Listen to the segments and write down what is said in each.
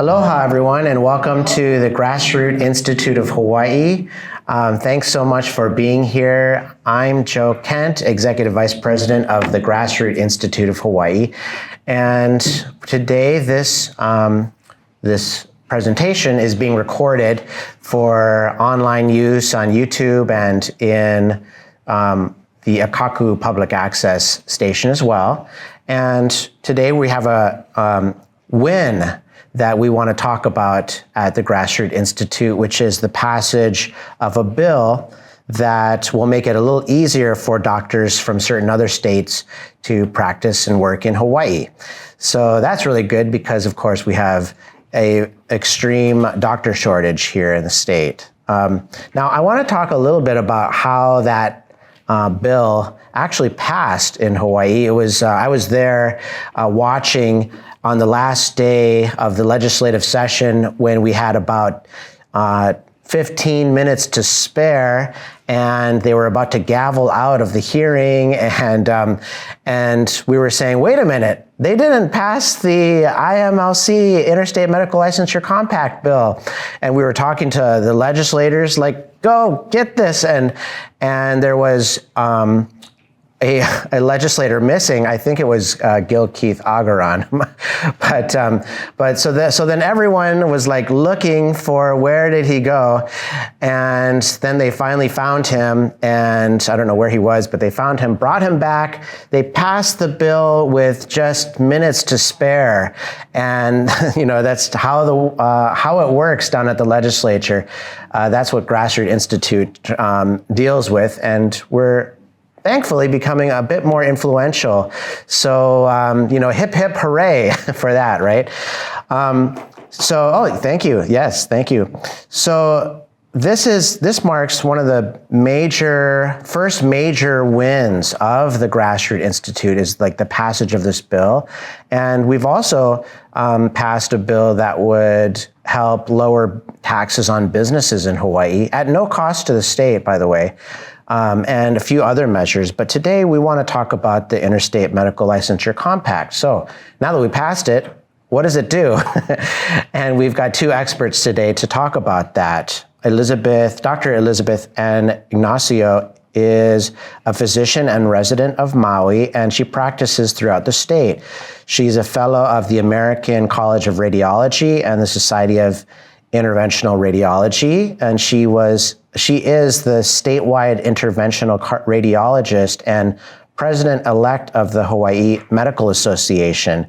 Aloha, everyone, and welcome to the Grassroots Institute of Hawaii. Thanks so much for being here. I'm Joe Kent, Executive Vice President of the Grassroots Institute of Hawaii. And today, this presentation is being recorded for online use on YouTube and in the Akaku Public Access station as well. And today we have a win that we want to talk about at the Grassroots Institute, which is the passage of a bill that will make it a little easier for doctors from certain other states to practice and work in Hawaii. So that's really good because, of course, we have an extreme doctor shortage here in the state. Now, I want to talk a little bit about how that bill actually passed in Hawaii. It was I was there watching on the last day of the legislative session when we had about 15 minutes to spare, and they were about to gavel out of the hearing, and we were saying, wait a minute, they didn't pass the IMLC, Interstate Medical Licensure Compact bill. And we were talking to the legislators, like, go get this. And there was a legislator missing. I think it was Gil Keith Agaran. but so then everyone was like looking for where did he go, and then they finally found him, and I don't know where he was, but they found him, brought him back. They passed the bill with just minutes to spare, and that's how it works down at the legislature. That's what Grassroots Institute deals with, and we're thankfully becoming a bit more influential. So, hip, hip, hooray for that, right? Thank you. Yes, thank you. So this marks one of the first major wins of the Grassroots Institute is like the passage of this bill. And we've also passed a bill that would help lower taxes on businesses in Hawaii at no cost to the state, by the way. And a few other measures. But today we want to talk about the Interstate Medical Licensure Compact. So now that we passed it, what does it do? And we've got two experts today to talk about that. Dr. Elizabeth N. Ignacio is a physician and resident of Maui, and she practices throughout the state. She's a fellow of the American College of Radiology and the Society of Interventional Radiology, and she is the statewide interventional radiologist and president-elect of the Hawaii Medical Association.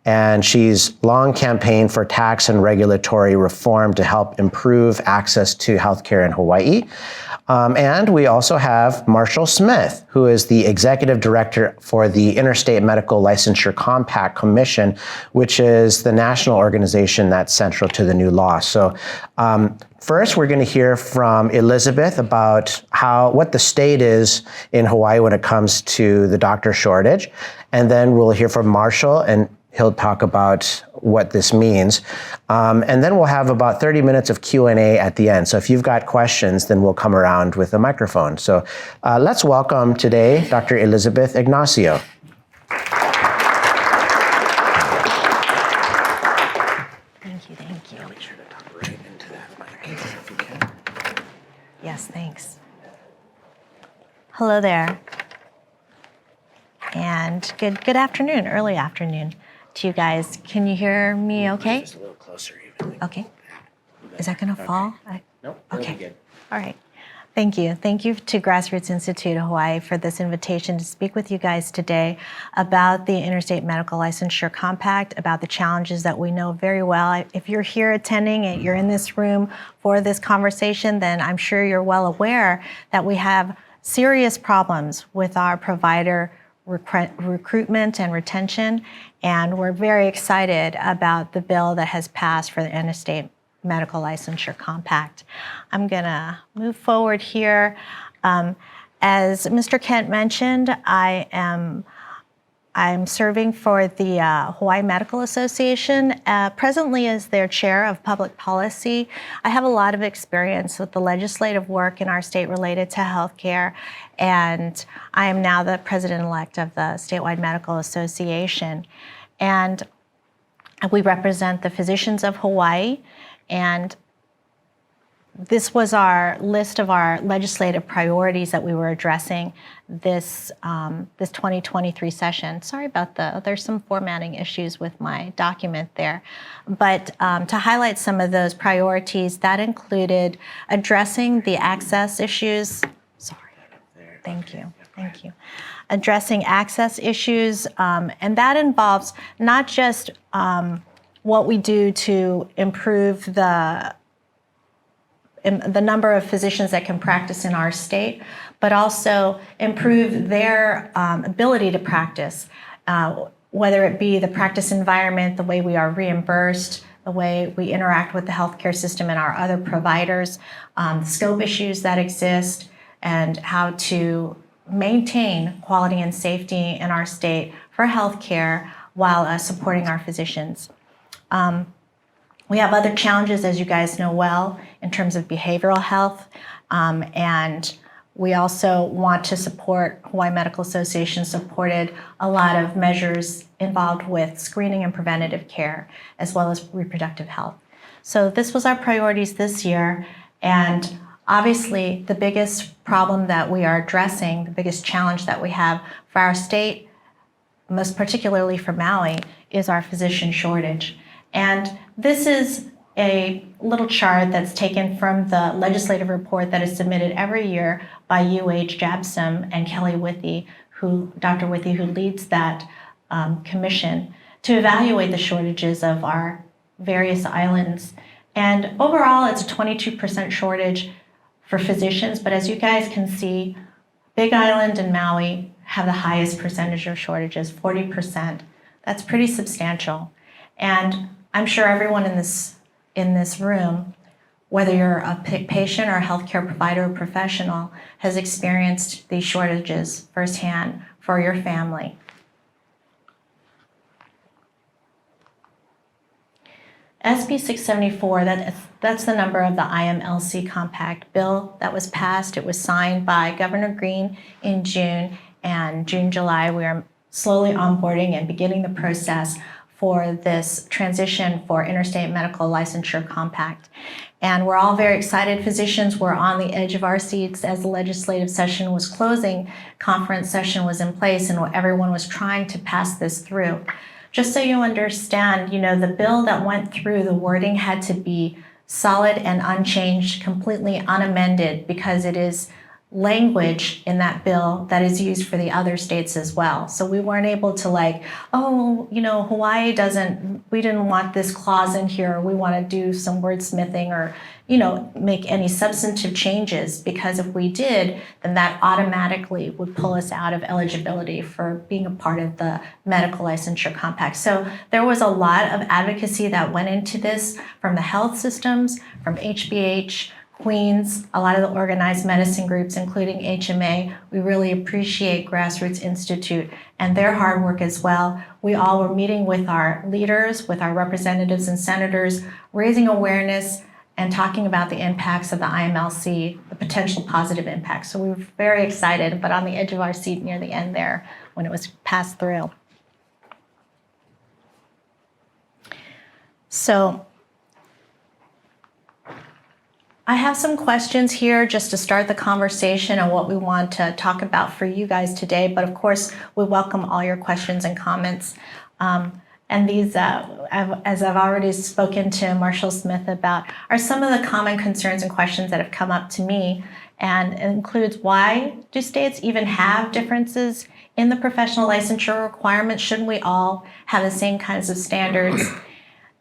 And she's long campaigned for tax and regulatory reform to help improve access to healthcare in Hawaii. And we also have Marshall Smith, who is the executive director for the Interstate Medical Licensure Compact Commission, which is the national organization that's central to the new law. So first, we're going to hear from Elizabeth about what the state is in Hawaii when it comes to the doctor shortage. And then we'll hear from Marshall, and he'll talk about what this means. And then we'll have about 30 minutes of Q&A at the end. So if you've got questions, then we'll come around with a microphone. So let's welcome today Dr. Elizabeth Ignacio. Thank you. Make sure to talk right into that microphone if you can. Yes, thanks. Hello there. And good afternoon, early afternoon to you guys. Can you hear me okay? Just a little closer even. Okay. Is that going to fall? Nope. Okay. Good. All right. Thank you. Thank you to Grassroots Institute of Hawaii for this invitation to speak with you guys today about the Interstate Medical Licensure Compact, about the challenges that we know very well. If you're here attending and you're in this room for this conversation, then I'm sure you're well aware that we have serious problems with our provider recruitment and retention, and we're very excited about the bill that has passed for the Interstate Medical Licensure Compact. I'm going to move forward here. As Mr. Kent mentioned, I'm serving for the Hawaii Medical Association, presently as their chair of public policy. I have a lot of experience with the legislative work in our state related to healthcare, and I am now the president-elect of the Statewide Medical Association. And We represent the physicians of Hawaii, and this was our list of our legislative priorities that we were addressing this 2023 session. Sorry about there's some formatting issues with my document there. But to highlight some of those priorities, that included addressing the access issues. Sorry, thank you. Addressing access issues, and that involves not just what we do to improve the number of physicians that can practice in our state, but also improve their ability to practice, whether it be the practice environment, the way we are reimbursed, the way we interact with the healthcare system and our other providers, the scope issues that exist, and how to maintain quality and safety in our state for healthcare while supporting our physicians. We have other challenges, as you guys know well, in terms of behavioral health, and we also want to support, Hawaii Medical Association supported a lot of measures involved with screening and preventative care, as well as reproductive health. So this was our priorities this year, and obviously the biggest problem that we are addressing, the biggest challenge that we have for our state, most particularly for Maui, is our physician shortage. And this is a little chart that's taken from the legislative report that is submitted every year by UH Jabsum and Kelly Withy, Dr. Withy, who leads that commission to evaluate the shortages of our various islands. And overall, it's a 22% shortage for physicians, but as you guys can see, Big Island and Maui have the highest percentage of shortages, 40%. That's pretty substantial. And I'm sure everyone in this room, whether you're a patient or a healthcare provider or professional, has experienced these shortages firsthand for your family. SB 674, that's the number of the IMLC Compact bill that was passed. It was signed by Governor Green in June, and July, we are slowly onboarding and beginning the process for this transition for Interstate Medical Licensure Compact. And we're all very excited. Physicians were on the edge of our seats as the legislative session was closing, conference session was in place, and everyone was trying to pass this through. Just so you understand, the bill that went through, the wording had to be solid and unchanged, completely unamended, because it is language in that bill that is used for the other states as well. So we weren't able to Hawaii we didn't want this clause in here, or we want to do some wordsmithing or, make any substantive changes, because if we did, then that automatically would pull us out of eligibility for being a part of the Medical Licensure Compact. So there was a lot of advocacy that went into this from the health systems, from HBH, Queens, a lot of the organized medicine groups, including HMA. We really appreciate Grassroots Institute and their hard work as well. We all were meeting with our leaders, with our representatives and senators, raising awareness and talking about the impacts of the IMLC, the potential positive impacts. So we were very excited, but on the edge of our seat near the end there when it was passed through. So I have some questions here just to start the conversation on what we want to talk about for you guys today. But of course, we welcome all your questions and comments. And these, as I've already spoken to Marshall Smith about, are some of the common concerns and questions that have come up to me. And it includes, why do states even have differences in the professional licensure requirements? Shouldn't we all have the same kinds of standards?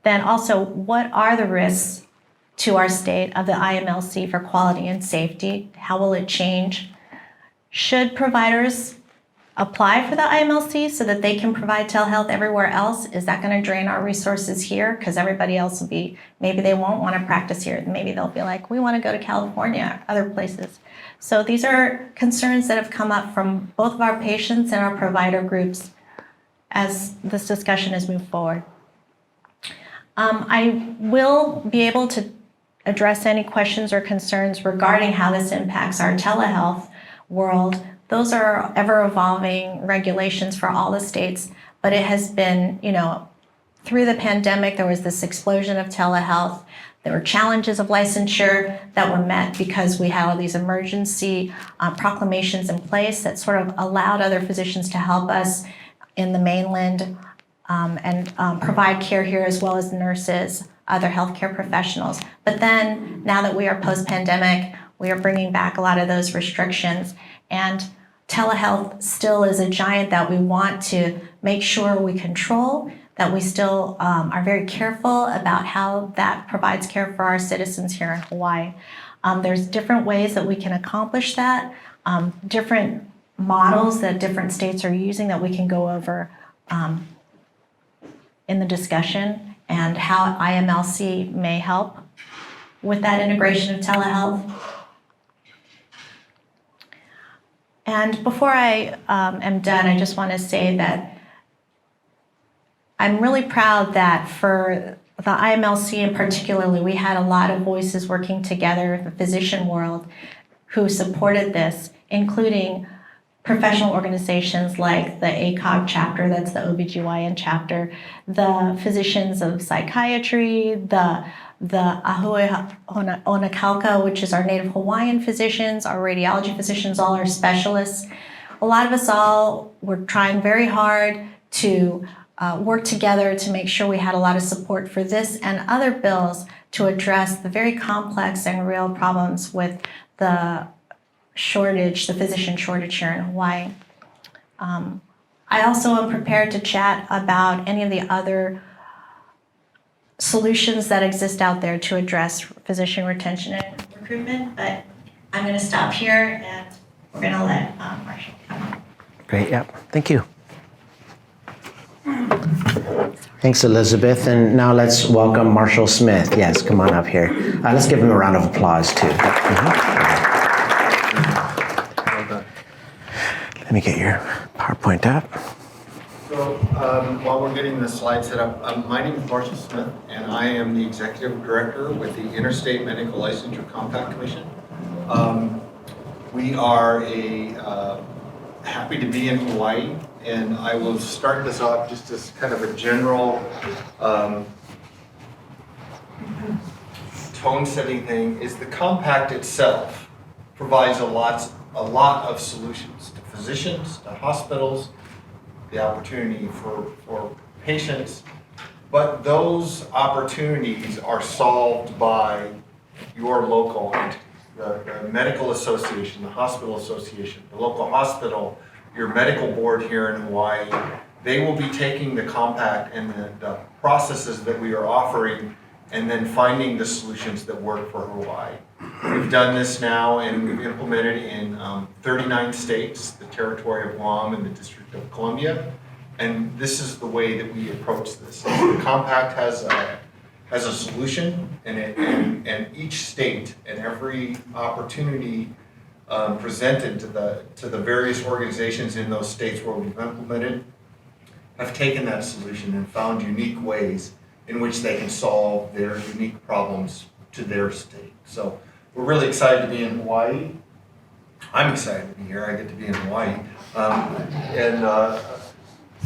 Then also, what are the risks to our state of the IMLC for quality and safety? How will it change? Should providers apply for the IMLC so that they can provide telehealth everywhere else? Is that going to drain our resources here? Because everybody else will be, maybe they won't want to practice here. Maybe they'll be like, we want to go to California, other places. So these are concerns that have come up from both of our patients and our provider groups as this discussion has moved forward. I will be able to address any questions or concerns regarding how this impacts our telehealth world. Those are ever-evolving regulations for all the states, but it has been, through the pandemic, there was this explosion of telehealth. There were challenges of licensure that were met because we had all these emergency proclamations in place that sort of allowed other physicians to help us in the mainland and provide care here, as well as nurses, other healthcare professionals. But then, now that we are post-pandemic, we are bringing back a lot of those restrictions. And telehealth still is a giant that we want to make sure we control, that we still are very careful about how that provides care for our citizens here in Hawaii. There's different ways that we can accomplish that, different models that different states are using that we can go over in the discussion, and how IMLC may help with that integration of telehealth. And before I am done, I just want to say that I'm really proud that for the IMLC in particularly, we had a lot of voices working together in the physician world who supported this, including professional organizations like the ACOG chapter, that's the OBGYN chapter, the physicians of psychiatry, the Ahui Onakalka, which is our Native Hawaiian physicians, our radiology physicians, all our specialists. A lot of us all were trying very hard to work together to make sure we had a lot of support for this and other bills to address the very complex and real problems with the shortage, the physician shortage here in Hawaii. I also am prepared to chat about any of the other solutions that exist out there to address physician retention and recruitment, but I'm going to stop here and we're going to let Marshall come on. Great, yeah, thank you. Thanks, Elizabeth. And now let's welcome Marshall Smith. Yes, come on up here. Let's give him a round of applause too. Let me get your PowerPoint up. So while we're getting the slide set up, my name is Marshall Smith, and I am the Executive Director with the Interstate Medical Licensure Compact Commission. We are happy to be in Hawaii, and I will start this off just as kind of a general tone-setting thing. Is the compact itself provides a lot of solutions to physicians, to hospitals, the opportunity for patients, but those opportunities are solved by your local entity, the medical association, the hospital association, the local hospital, your medical board here in Hawaii. They will be taking the compact and the processes that we are offering and then finding the solutions that work for Hawaii. We've done this now, and we've implemented in 39 states, the Territory of Guam and the District of Columbia, and this is the way that we approach this. The compact has a solution, and each state and every opportunity presented to the various organizations in those states where we've implemented have taken that solution and found unique ways in which they can solve their unique problems to their state. So we're really excited to be in Hawaii. I'm excited to be here. I get to be in Hawaii.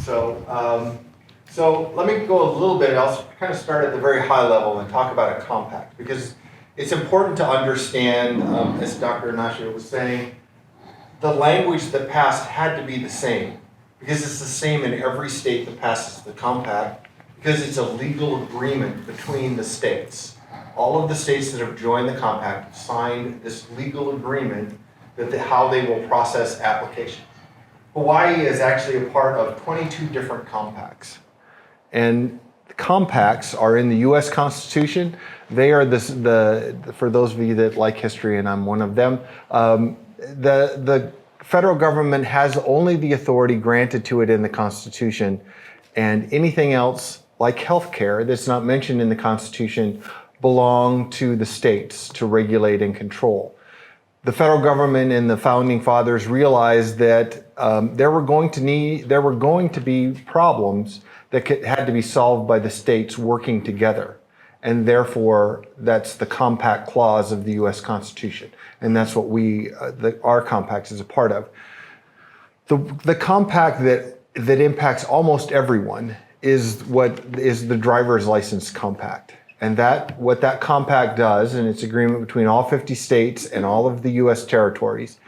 So let me go a little bit. I'll kind of start at the very high level and talk about a compact, because it's important to understand, as Dr. Nashio was saying, the language that passed had to be the same, because it's the same in every state that passes the compact, because it's a legal agreement between the states. All of the states that have joined the compact have signed this legal agreement that how they will process applications. Hawaii is actually a part of 22 different compacts. And the compacts are in the U.S. Constitution. They are for those of you that like history, and I'm one of them, the federal government has only the authority granted to it in the Constitution, and anything else, like healthcare, that's not mentioned in the Constitution, belong to the states to regulate and control. The federal government and the founding fathers realized that there were going to be problems that had to be solved by the states working together. And therefore, that's the compact clause of the U.S. Constitution. And that's what our compact is a part of. The compact that impacts almost everyone is the driver's license compact. And what that compact does, and it's agreement between all 50 states and all of the US territories,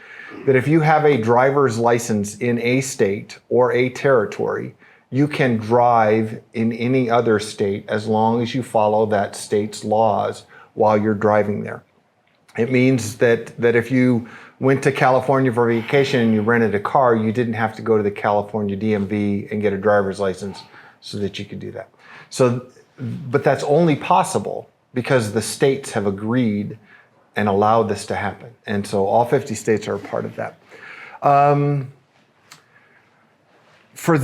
that if you have a driver's license in a state or a territory, you can drive in any other state as long as you follow that state's laws while you're driving there. It means that if you went to California for vacation and you rented a car, you didn't have to go to the California DMV and get a driver's license so that you could do that. But that's only possible because the states have agreed and allowed this to happen. And so all 50 states are a part of that. For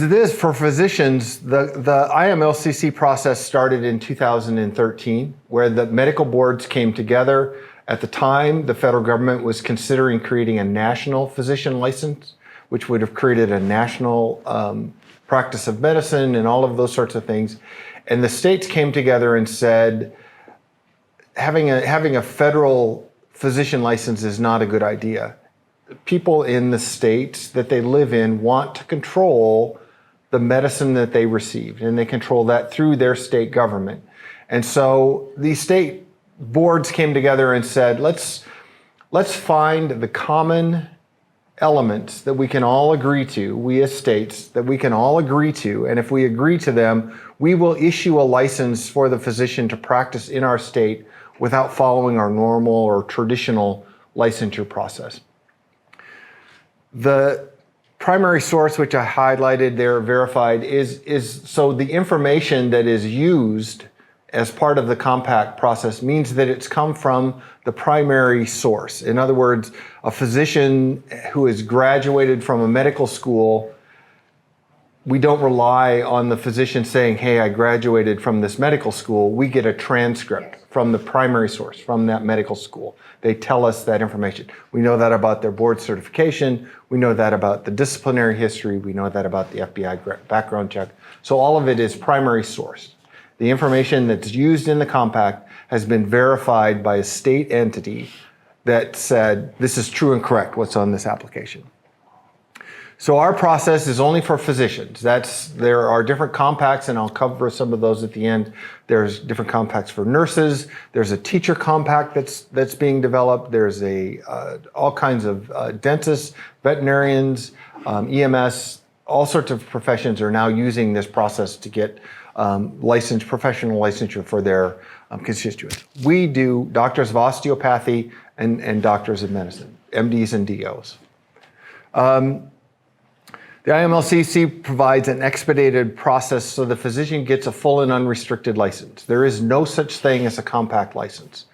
physicians, the IMLCC process started in 2013, where the medical boards came together. At the time, the federal government was considering creating a national physician license, which would have created a national practice of medicine and all of those sorts of things. And the states came together and said, having a federal physician license is not a good idea. People in the states that they live in want to control the medicine that they receive, and they control that through their state government. And so these state boards came together and said, let's find the common elements that we can all agree to, we as states, that we can all agree to, and if we agree to them, we will issue a license for the physician to practice in our state without following our normal or traditional licensure process. The primary source, which I highlighted there, verified, is so the information that is used as part of the compact process means that it's come from the primary source. In other words, a physician who has graduated from a medical school, we don't rely on the physician saying, hey, I graduated from this medical school. We get a transcript from the primary source, from that medical school. They tell us that information. We know that about their board certification. We know that about the disciplinary history. We know that about the FBI background check. So all of it is primary source. The information that's used in the compact has been verified by a state entity that said, this is true and correct, what's on this application. So our process is only for physicians. There are different compacts, and I'll cover some of those at the end. There's different compacts for nurses. There's a teacher compact that's being developed. There's all kinds of dentists, veterinarians, EMS, all sorts of professions are now using this process to get professional licensure for their constituents. We do doctors of osteopathy and doctors of medicine, MDs and DOs. The IMLCC provides an expedited process so the physician gets a full and unrestricted license. There is no such thing as a compact license.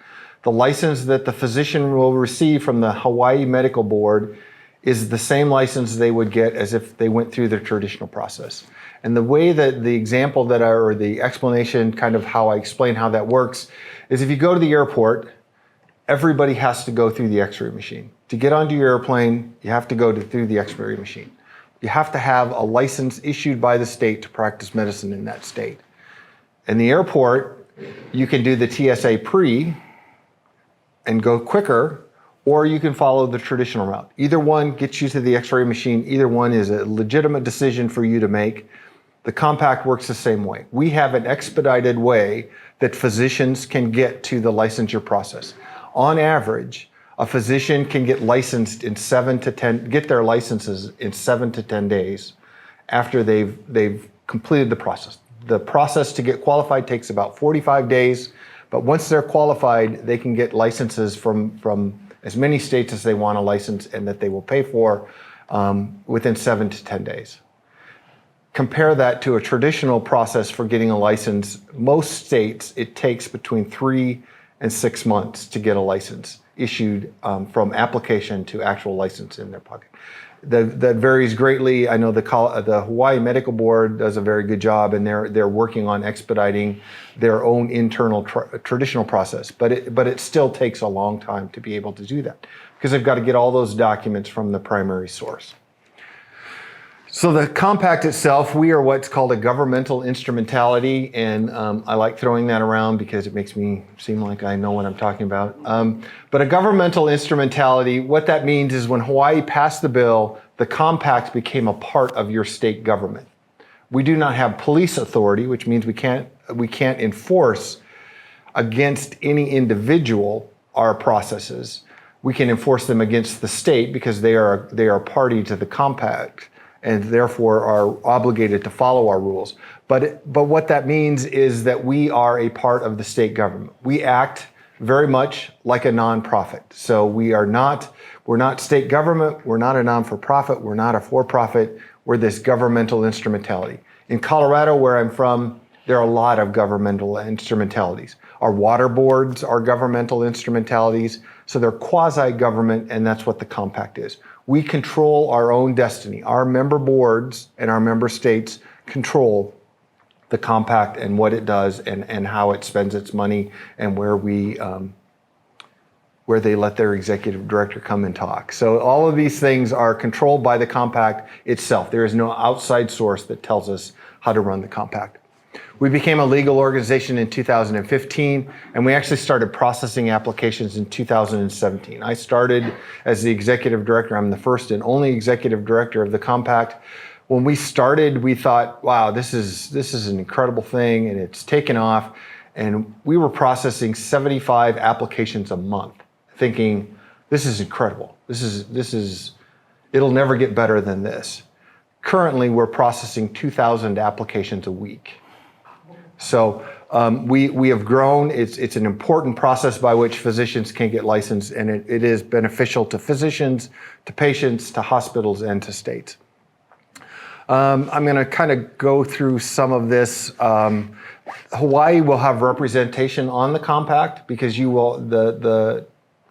The license that the physician will receive from the Hawaii Medical Board is the same license they would get as if they went through the traditional process. And the way that the example or the explanation, kind of how I explain how that works, is if you go to the airport, everybody has to go through the x-ray machine. To get onto your airplane, you have to go through the x-ray machine. You have to have a license issued by the state to practice medicine in that state. In the airport, you can do the TSA pre and go quicker, or you can follow the traditional route. Either one gets you to the x-ray machine. Either one is a legitimate decision for you to make. The compact works the same way. We have an expedited way that physicians can get to the licensure process. On average, a physician can get licensed in get their licenses in 7 to 10 days after they've completed the process. The process to get qualified takes about 45 days, but once they're qualified, they can get licenses from as many states as they want a license and that they will pay for within 7 to 10 days. Compare that to a traditional process for getting a license. Most states, it takes between 3 and 6 months to get a license issued from application to actual license in their pocket. That varies greatly. I know the Hawaii Medical Board does a very good job, and they're working on expediting their own internal traditional process. But it still takes a long time to be able to do that because they've got to get all those documents from the primary source. So the compact itself, we are what's called a governmental instrumentality, and I like throwing that around because it makes me seem like I know what I'm talking about. But a governmental instrumentality, what that means is when Hawaii passed the bill, the compact became a part of your state government. We do not have police authority, which means we can't enforce against any individual our processes. We can enforce them against the state because they are party to the compact and therefore are obligated to follow our rules. But what that means is that we are a part of the state government. We act very much like a nonprofit. So we're not state government, we're not a non-for-profit, we're not a for-profit, we're this governmental instrumentality. In Colorado, where I'm from, there are a lot of governmental instrumentalities. Our water boards are governmental instrumentalities, so they're quasi-government, and that's what the compact is. We control our own destiny. Our member boards and our member states control the compact and what it does and how it spends its money and where they let their executive director come and talk. So all of these things are controlled by the compact itself. There is no outside source that tells us how to run the compact. We became a legal organization in 2015, and we actually started processing applications in 2017. I started as the executive director. I'm the first and only executive director of the compact. When we started, we thought, wow, this is an incredible thing, and it's taken off. And we were processing 75 applications a month, thinking, this is incredible. It'll never get better than this. Currently, we're processing 2,000 applications a week. So we have grown. It's an important process by which physicians can get licensed, and it is beneficial to physicians, to patients, to hospitals, and to states. I'm going to kind of go through some of this. Hawaii will have representation on the compact because the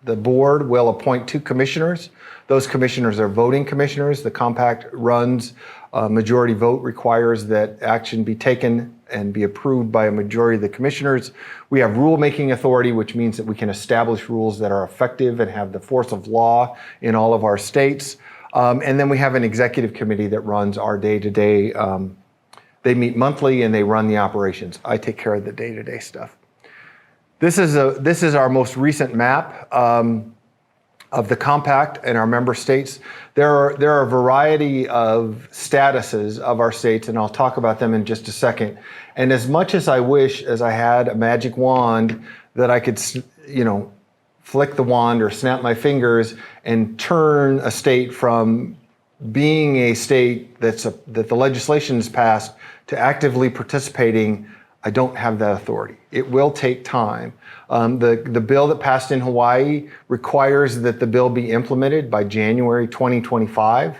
board will appoint 2 commissioners. Those commissioners are voting commissioners. The compact runs. Majority vote requires that action be taken and be approved by a majority of the commissioners. We have rulemaking authority, which means that we can establish rules that are effective and have the force of law in all of our states. And then we have an executive committee that runs our day-to-day. They meet monthly and they run the operations. I take care of the day-to-day stuff. This is our most recent map of the compact and our member states. There are a variety of statuses of our states, and I'll talk about them in just a second. And as much as I wish, as I had a magic wand that I could, flick the wand or snap my fingers and turn a state from being a state that the legislation is passed to actively participating, I don't have that authority. It will take time. The bill that passed in Hawaii requires that the bill be implemented by January 2025.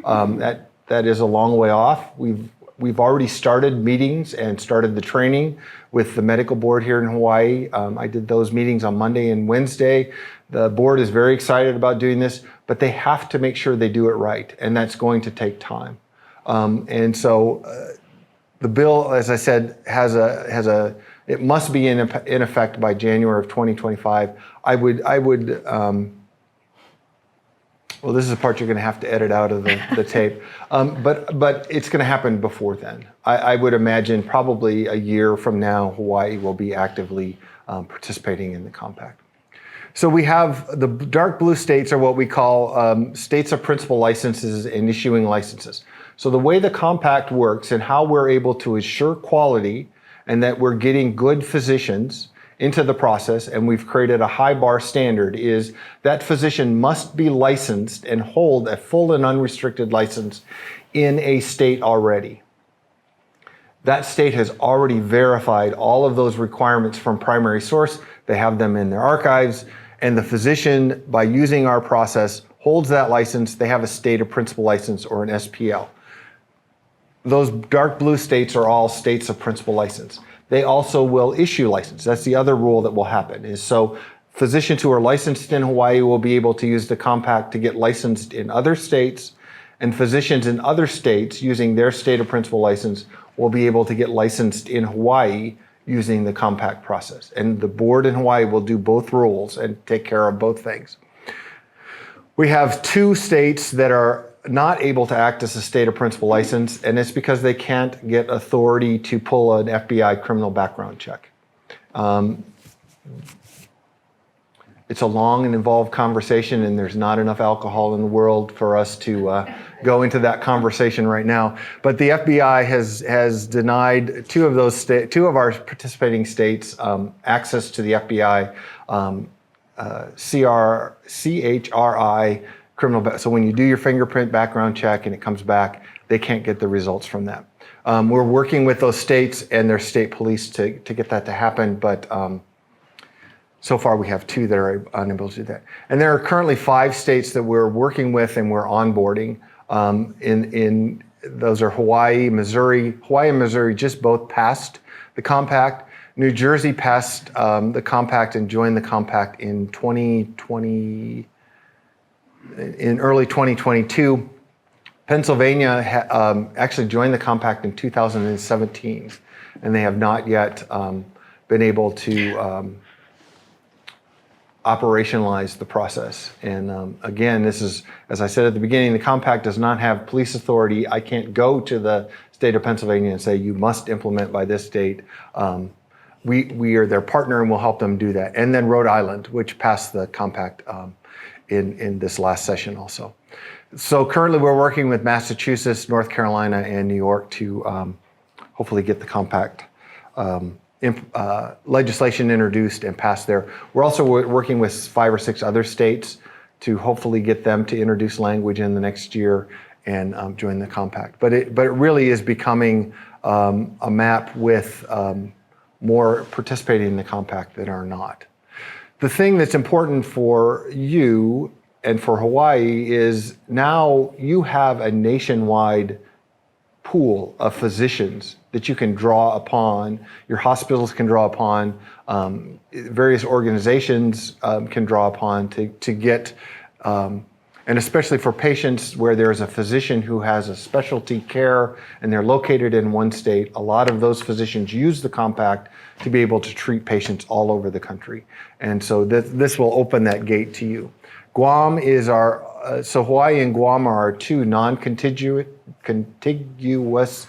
That is a long way off. We've already started meetings and started the training with the medical board here in Hawaii. I did those meetings on Monday and Wednesday. The board is very excited about doing this, but they have to make sure they do it right, and that's going to take time. And so the bill, as I said, it must be in effect by January of 2025. Well, this is the part you're going to have to edit out of the tape. But it's going to happen before then. I would imagine probably a year from now, Hawaii will be actively participating in the compact. So we have the dark blue states are what we call states of principal licenses and issuing licenses. So the way the compact works and how we're able to assure quality and that we're getting good physicians into the process, and we've created a high bar standard, is that physician must be licensed and hold a full and unrestricted license in a state already. That state has already verified all of those requirements from primary source. They have them in their archives, and the physician, by using our process, holds that license. They have a state of principal license or an SPL. Those dark blue states are all states of principal license. They also will issue license. That's the other rule that will happen, is so physicians who are licensed in Hawaii will be able to use the compact to get licensed in other states, and physicians in other states using their state of principal license will be able to get licensed in Hawaii using the compact process. And the board in Hawaii will do both rules and take care of both things. We have 2 states that are not able to act as a state of principal license, and it's because they can't get authority to pull an FBI criminal background check. And It's a long and involved conversation, and there's not enough alcohol in the world for us to go into that conversation right now. But the FBI has denied two of our participating states access to the FBI CHRI criminal. So when you do your fingerprint background check and it comes back, they can't get the results from that. We're working with those states and their state police to get that to happen, but so far we have 2 that are unable to do that. And there are currently 5 states that we're working with and we're onboarding. In those are Hawaii, Missouri. Hawaii and Missouri just both passed the compact. New Jersey passed the compact and joined the compact in early 2022. Pennsylvania actually joined the compact in 2017, and they have not yet been able to operationalize the process. And again, this is, as I said at the beginning, the compact does not have police authority. I can't go to the state of Pennsylvania and say, you must implement by this date. We are their partner and we'll help them do that. And then Rhode Island, which passed the compact in this last session also. So currently we're working with Massachusetts, North Carolina, and New York to hopefully get the compact legislation introduced and passed there. We're also working with 5 or 6 other states to hopefully get them to introduce language in the next year and join the compact. But it really is becoming a map with more participating in the compact that are not. The thing that's important for you and for Hawaii is now you have a nationwide pool of physicians that you can draw upon. Your hospitals can draw upon. Various organizations can draw upon to get, and especially for patients where there's a physician who has a specialty care and they're located in one state, a lot of those physicians use the compact to be able to treat patients all over the country. And so this will open that gate to you. Guam is so Hawaii and Guam are our 2 non-contiguous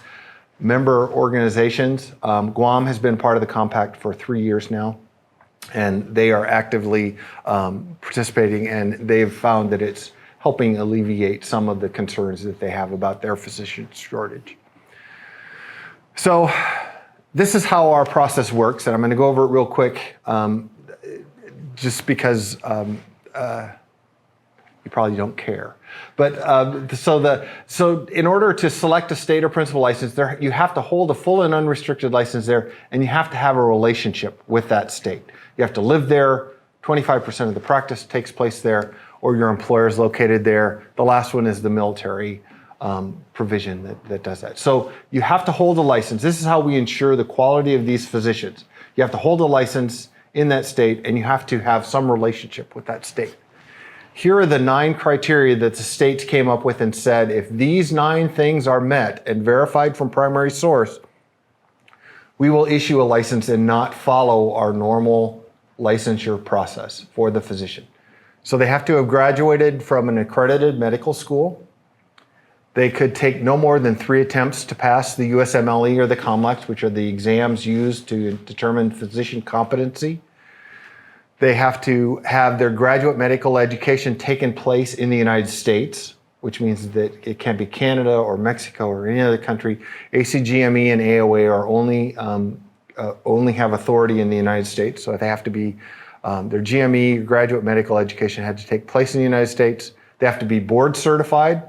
member organizations. Guam has been part of the compact for 3 years now, and they are actively participating, and they've found that it's helping alleviate some of the concerns that they have about their physician shortage. So this is how our process works, and I'm going to go over it real quick, just because you probably don't care. But so in order to select a state or principal license, you have to hold a full and unrestricted license there, and you have to have a relationship with that state. You have to live there. 25% of the practice takes place there, or your employer is located there. The last one is the military provision that does that. So you have to hold a license. This is how we ensure the quality of these physicians. You have to hold a license in that state, and you have to have some relationship with that state. Here are the 9 criteria that the states came up with and said, if these 9 things are met and verified from primary source, we will issue a license and not follow our normal licensure process for the physician. So they have to have graduated from an accredited medical school. They could take no more than 3 attempts to pass the USMLE or the COMLEX, which are the exams used to determine physician competency. They have to have their graduate medical education taken place in the United States, which means that it can't be Canada or Mexico or any other country. ACGME and AOA are only have authority in the United States, so they have to be, their GME, graduate medical education, had to take place in the United States. They have to be board certified.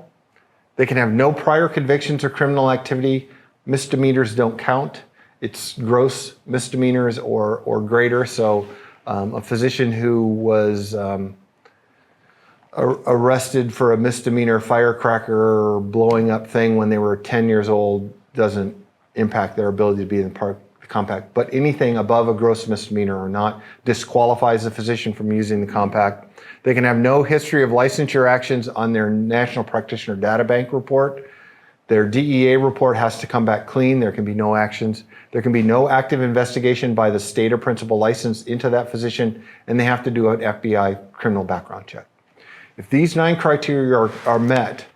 They can have no prior convictions or criminal activity. Misdemeanors don't count. It's gross misdemeanors or greater, so a physician who was arrested for a misdemeanor firecracker blowing up thing when they were 10 years old doesn't impact their ability to be in part of the compact. But anything above a gross misdemeanor or not disqualifies the physician from using the compact. They can have no history of licensure actions on their National Practitioner Data Bank report. Their DEA report has to come back clean. There can be no actions. There can be no active investigation by the state or principal license into that physician, and they have to do an FBI criminal background check. If these 9 criteria are met,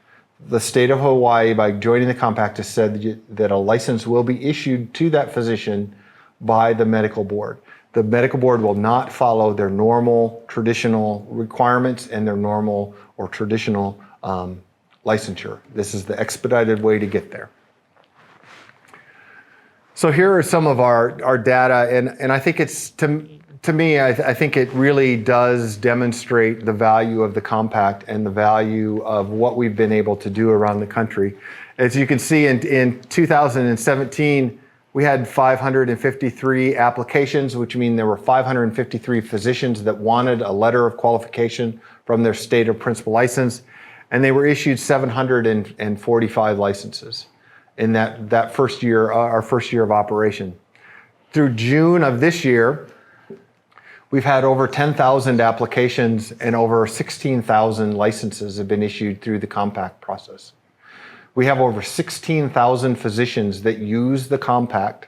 the state of Hawaii, by joining the compact, has said that a license will be issued to that physician by the medical board. the medical board will not follow their normal traditional requirements and their normal or traditional licensure. This is the expedited way to get there. So here are some of our data, and I think it's, to me, I think it really does demonstrate the value of the compact and the value of what we've been able to do around the country. As you can see, in 2017, we had 553 applications, which means there were 553 physicians that wanted a letter of qualification from their state or principal license, and they were issued 745 licenses in that first year, our first year of operation. Through June of this year, we've had over 10,000 applications and over 16,000 licenses have been issued through the compact process. We have over 16,000 physicians that use the compact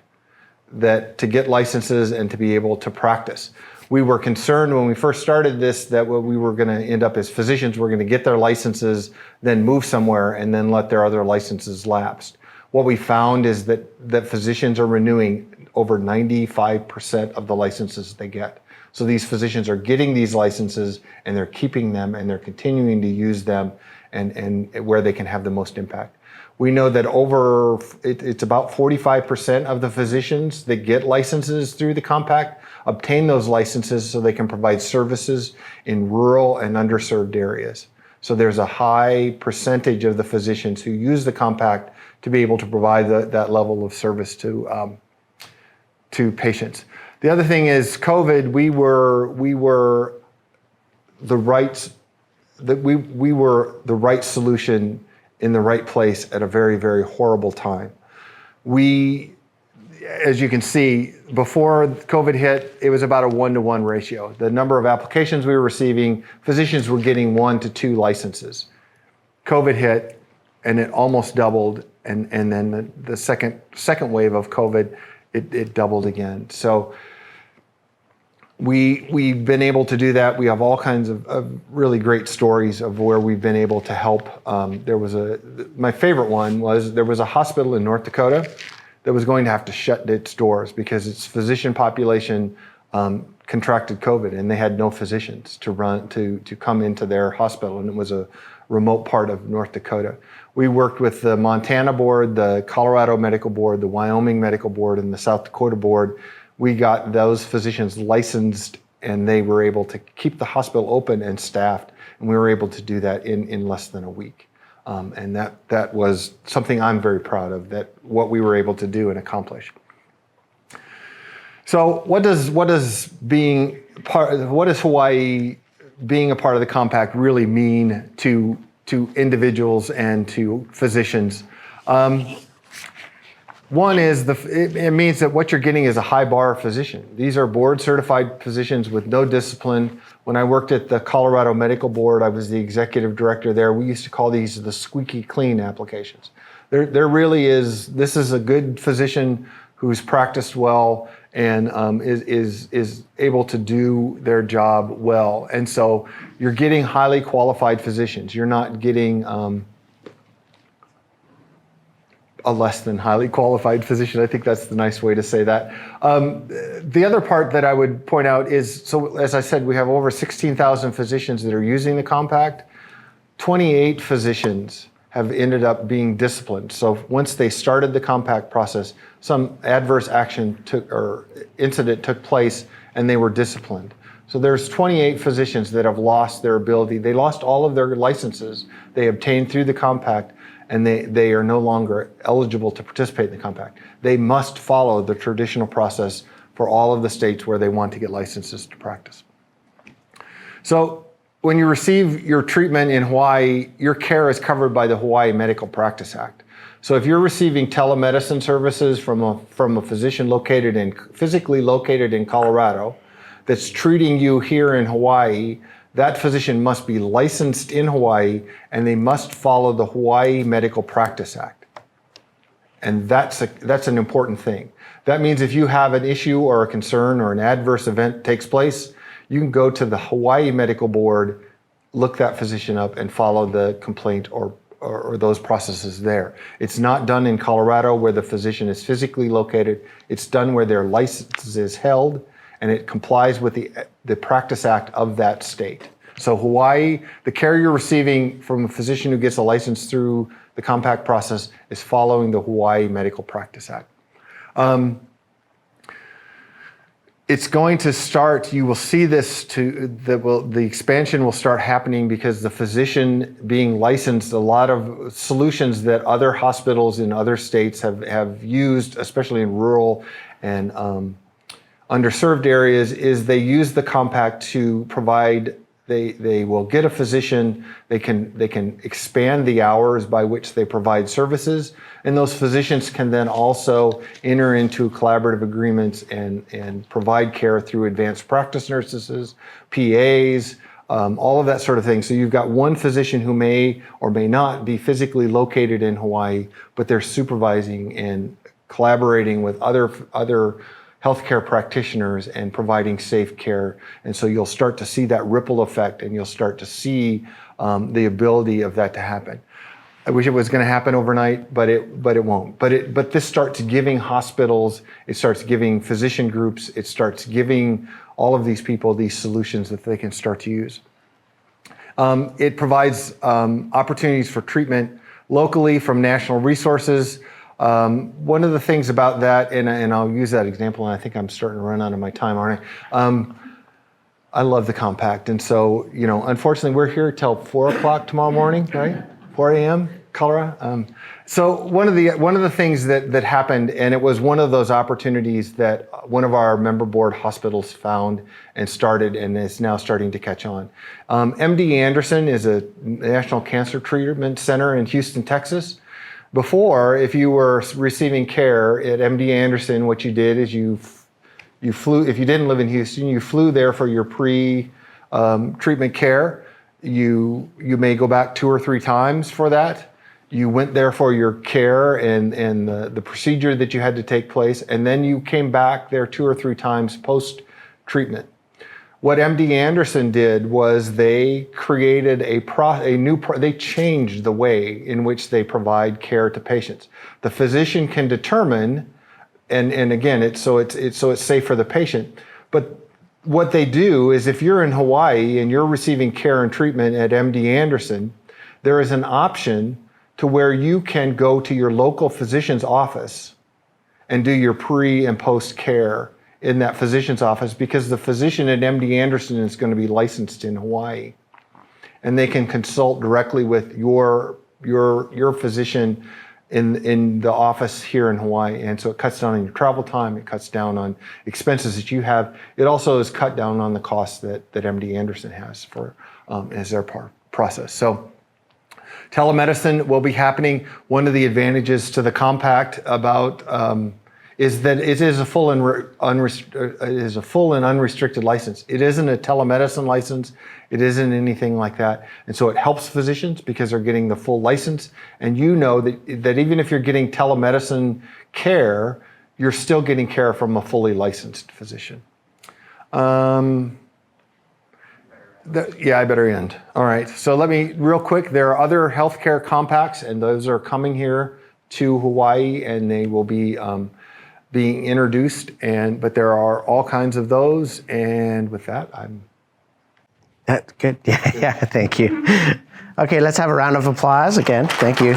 to get licenses and to be able to practice. We were concerned when we first started this that what we were going to end up as physicians were going to get their licenses, then move somewhere, and then let their other licenses lapse. What we found is that physicians are renewing over 95% of the licenses they get. So these physicians are getting these licenses and they're keeping them and they're continuing to use them and where they can have the most impact. We know that it's about 45% of the physicians that get licenses through the compact obtain those licenses so they can provide services in rural and underserved areas. So there's a high percentage of the physicians who use the compact to be able to provide that level of service to patients. The other thing is COVID. We were the right solution in the right place at a very, very horrible time. As you can see, before COVID hit, it was about a 1-to-1 ratio. The number of applications we were receiving, physicians were getting 1 to 2 licenses. COVID hit, and it almost doubled, and then the second wave of COVID, it doubled again. So we've been able to do that. We have all kinds of really great stories of where we've been able to help. My favorite one was there was a hospital in North Dakota that was going to have to shut its doors because its physician population contracted COVID and they had no physicians to come into their hospital, and it was a remote part of North Dakota. We worked with the Montana board, the Colorado Medical Board, the Wyoming Medical Board, and the South Dakota board. We got those physicians licensed and they were able to keep the hospital open and staffed, and we were able to do that in less than a week. And that was something I'm very proud of, that what we were able to do and accomplish. So what does Hawaii being a part of the compact really mean to individuals and to physicians? One is it means that what you're getting is a high bar physician. These are board certified physicians with no discipline. When I worked at the Colorado Medical Board, I was the executive director there. We used to call these the squeaky clean applications. There really is, this is a good physician who's practiced well and is able to do their job well. And so you're getting highly qualified physicians. You're not getting a less than highly qualified physician. I think that's the nice way to say that. The other part that I would point out is, so as I said, we have over 16,000 physicians that are using the compact. 28 physicians have ended up being disciplined. So once they started the compact process, some adverse action incident took place and they were disciplined. So there's 28 physicians that have lost their ability. They lost all of their licenses they obtained through the compact, and they are no longer eligible to participate in the compact. They must follow the traditional process for all of the states where they want to get licenses to practice. So when you receive your treatment in Hawaii, your care is covered by the Hawaii Medical Practice Act. So if you're receiving telemedicine services from a physician physically located in Colorado that's treating you here in Hawaii, that physician must be licensed in Hawaii and they must follow the Hawaii Medical Practice Act. And that's an important thing. That means if you have an issue or a concern or an adverse event takes place, you can go to the Hawaii Medical Board, look that physician up and follow the complaint or those processes there. It's not done in Colorado where the physician is physically located. It's done where their license is held and it complies with the Practice Act of that state. So Hawaii, the care you're receiving from a physician who gets a license through the compact process is following the Hawaii Medical Practice Act. It's going to start, you will see this, the expansion will start happening because the physician being licensed, a lot of solutions that other hospitals in other states have used, especially in rural and underserved areas, is they use the compact to provide, they will get a physician, they can expand the hours by which they provide services, and those physicians can then also enter into collaborative agreements and provide care through advanced practice nurses, PAs, all of that sort of thing. So you've got one physician who may or may not be physically located in Hawaii, but they're supervising and collaborating with other healthcare practitioners and providing safe care. And so you'll start to see that ripple effect, and you'll start to see the ability of that to happen. I wish it was going to happen overnight, but it won't. But this starts giving hospitals, it starts giving physician groups, it starts giving all of these people these solutions that they can start to use. It provides opportunities for treatment locally from national resources. One of the things about that, and I'll use that example, and I think I'm starting to run out of my time, aren't I? I love the compact, and so, unfortunately, we're here till 4 o'clock tomorrow morning, right? 4 a.m. Colorado. So one of the things that happened, and it was one of those opportunities that one of our member board hospitals found and started, and is now starting to catch on. MD Anderson is a National Cancer Treatment Center in Houston, Texas. Before, if you were receiving care at MD Anderson, what you did is you flew, if you didn't live in Houston, you flew there for your pre-treatment care. You may go back 2 or 3 times for that. You went there for your care and the procedure that you had to take place, and then you came back there 2 or 3 times post-treatment. What MD Anderson did was they created they changed the way in which they provide care to patients. The physician can determine, and again, it's safe for the patient. But what they do is, if you're in Hawaii and you're receiving care and treatment at MD Anderson, there is an option to where you can go to your local physician's office and do your pre and post care in that physician's office, because the physician at MD Anderson is going to be licensed in Hawaii, and they can consult directly with your physician in the office here in Hawaii. And so it cuts down on your travel time, it cuts down on expenses that you have. It also is cut down on the costs that MD Anderson has for as their process. So telemedicine will be happening. One of the advantages to the compact about is that it is a full and unrestricted license. It isn't a telemedicine license. It isn't anything like that. And so it helps physicians because they're getting the full license. And you know that even if you're getting telemedicine care, you're still getting care from a fully licensed physician. I better end. All right. So let me, real quick, there are other healthcare compacts, and those are coming here to Hawaii, and they will be being introduced, but there are all kinds of those. And with that, That's good. Yeah, thank you. Okay, let's have a round of applause again. Thank you.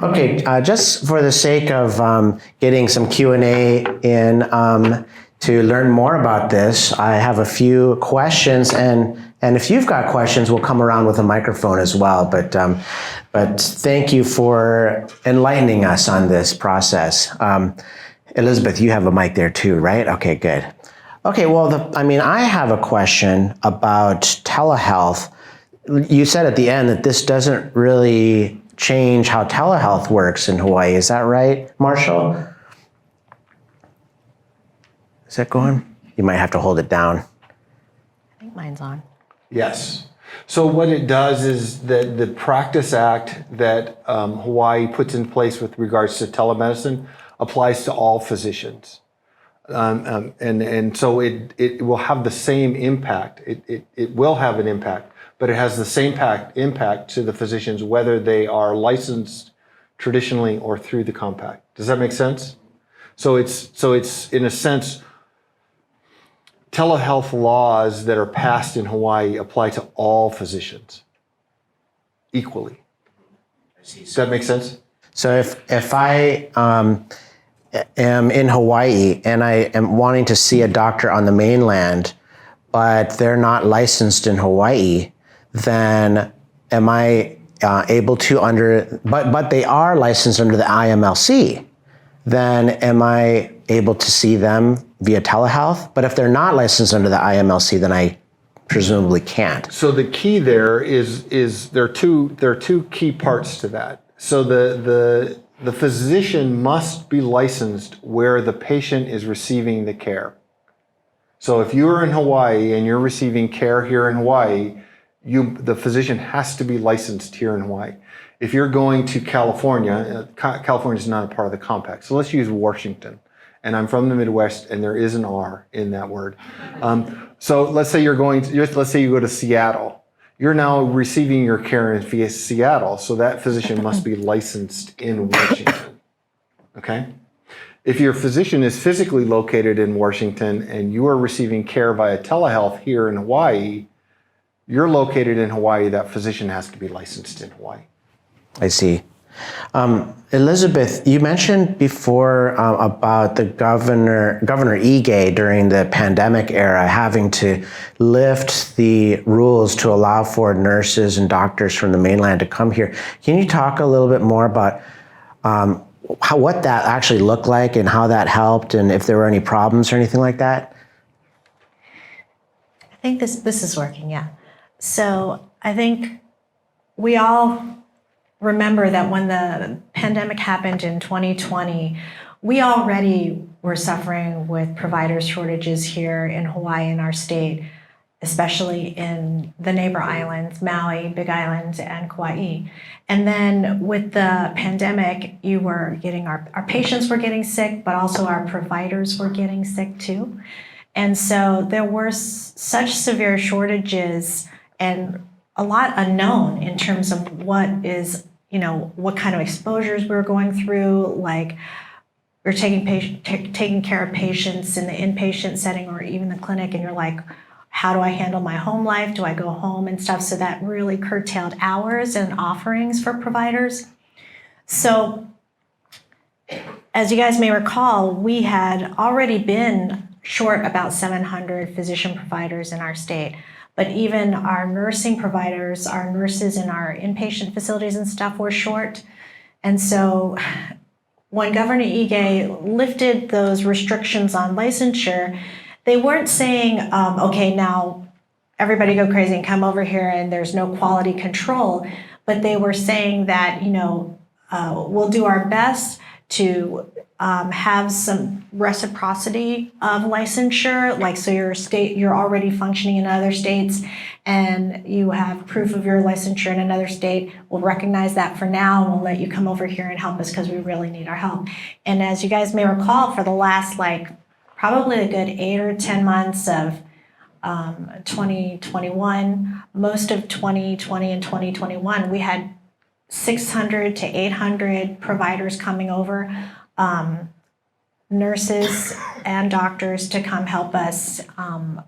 Okay, just for the sake of getting some Q&A in to learn more about this, I have a few questions, and if you've got questions, we'll come around with a microphone as well. But thank you for enlightening us on this process. Elizabeth, you have a mic there too, right? Okay, good. Okay, well, I have a question about telehealth. You said at the end that this doesn't really change how telehealth works in Hawaii. Is that right, Marshall? Is that going? You might have to hold it down. I think mine's on. Yes. So what it does is that the Practice Act that Hawaii puts in place with regards to telemedicine applies to all physicians. And so it will have the same impact. It will have an impact, but it has the same impact to the physicians, whether they are licensed traditionally or through the compact. Does that make sense? So it's in a sense, telehealth laws that are passed in Hawaii apply to all physicians equally. Does that make sense? So if I am in Hawaii and I am wanting to see a doctor on the mainland, but they're not licensed in Hawaii, then am I able to but they are licensed under the IMLC, then am I able to see them via telehealth? But if they're not licensed under the IMLC, then I presumably can't. So the key there is there are two key parts to that. So the physician must be licensed where the patient is receiving the care. So if you're in Hawaii and you're receiving care here in Hawaii, the physician has to be licensed here in Hawaii. If you're going to California, California is not a part of the compact. So let's use Washington. And I'm from the Midwest, and there is an R in that word. So let's say let's say you go to Seattle. You're now receiving your care via Seattle, so that physician must be licensed in Washington. Okay? If your physician is physically located in Washington and you are receiving care via telehealth here in Hawaii, you're located in Hawaii, that physician has to be licensed in Hawaii. I see. Elizabeth, you mentioned before about the Governor Ige during the pandemic era having to lift the rules to allow for nurses and doctors from the mainland to come here. Can you talk a little bit more about what that actually looked like and how that helped, and if there were any problems or anything like that? I think this is working, yeah. So I think we all remember that when the pandemic happened in 2020, we already were suffering with provider shortages here in Hawaii in our state, especially in the neighbor islands, Maui, Big Island, and Kauai. And then with the pandemic, you were getting our patients were getting sick, but also our providers were getting sick too. And so there were such severe shortages and a lot unknown in terms of what kind of exposures we were going through. Like, we're taking care of patients in the inpatient setting or even the clinic, and you're like, how do I handle my home life? Do I go home and stuff? So that really curtailed hours and offerings for providers. So as you guys may recall, we had already been short about 700 physician providers in our state. But even our nursing providers, our nurses in our inpatient facilities and stuff were short. And so when Governor Ige lifted those restrictions on licensure, they weren't saying, okay, now everybody go crazy and come over here and there's no quality control. But they were saying that, we'll do our best to have some reciprocity of licensure, like, so you're already functioning in other states and you have proof of your licensure in another state. We'll recognize that for now and we'll let you come over here and help us because we really need our help. And as you guys may recall, for the last probably a good 8 or 10 months of 2021, most of 2020 and 2021, we had 600 to 800 providers coming over, nurses and doctors to come help us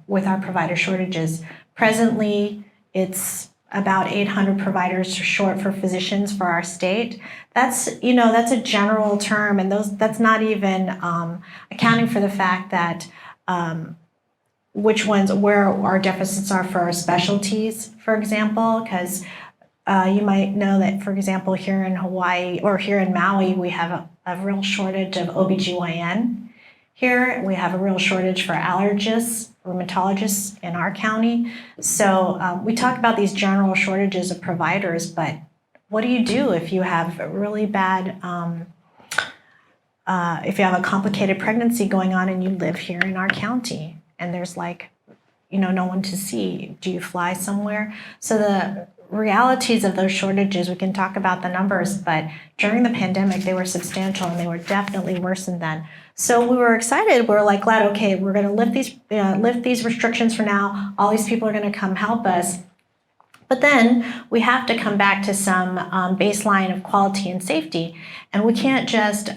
with our provider shortages. Presently, it's about 800 providers short for physicians for our state. That's a general term, and that's not even accounting for the fact that where our deficits are for our specialties, for example, because you might know that, for example, here in Hawaii or here in Maui, we have a real shortage of OBGYN. Here, we have a real shortage for allergists, rheumatologists in our county. So we talk about these general shortages of providers, but what do you do if you have a really bad, if you have a complicated pregnancy going on and you live here in our county and there's no one to see? Do you fly somewhere? So the realities of those shortages, we can talk about the numbers, but during the pandemic, they were substantial and they were definitely worse than then. So we were excited. We were glad, okay, we're going to lift these restrictions for now. All these people are going to come help us. But then we have to come back to some baseline of quality and safety, and we can't just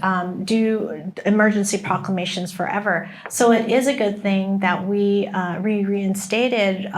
do emergency proclamations forever. So it is a good thing that we reinstated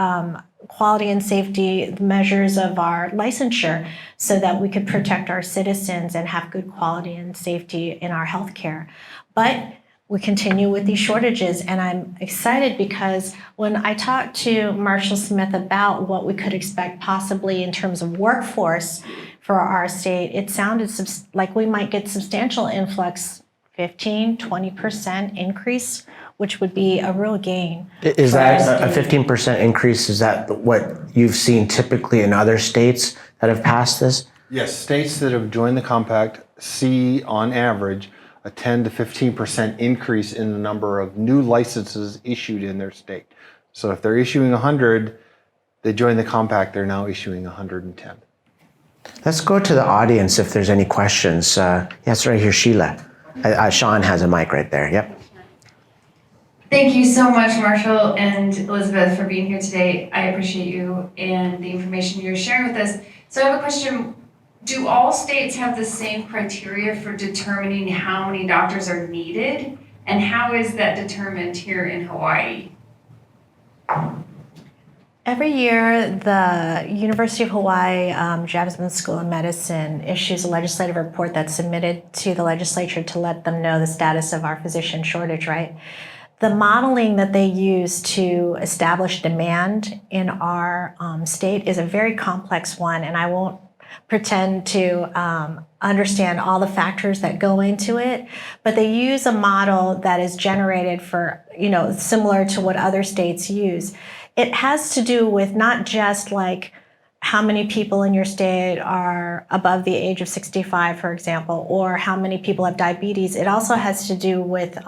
quality and safety measures of our licensure so that we could protect our citizens and have good quality and safety in our healthcare. But we continue with these shortages, and I'm excited because when I talked to Marshall Smith about what we could expect possibly in terms of workforce for our state, it sounded like we might get substantial influx, 15-20% increase, which would be a real gain. Is that a 15% increase? Is that what you've seen typically in other states that have passed this? Yes, states that have joined the compact see on average a 10 to 15% increase in the number of new licenses issued in their state. So if they're issuing 100, they join the compact, they're now issuing 110. Let's go to the audience if there's any questions. Yes, right here, Sheila. Sean has a mic right there. Yep. Thank you so much, Marshall and Elizabeth, for being here today. I appreciate you and the information you're sharing with us. So I have a question. Do all states have the same criteria for determining how many doctors are needed? And how is that determined here in Hawaii? Every year, the University of Hawaii Jasmine School of Medicine issues a legislative report that's submitted to the legislature to let them know the status of our physician shortage, right? The modeling that they use to establish demand in our state is a very complex one, and I won't pretend to understand all the factors that go into it, but they use a model that is generated for, similar to what other states use. It has to do with not just like how many people in your state are above the age of 65, for example, or how many people have diabetes. It also has to do with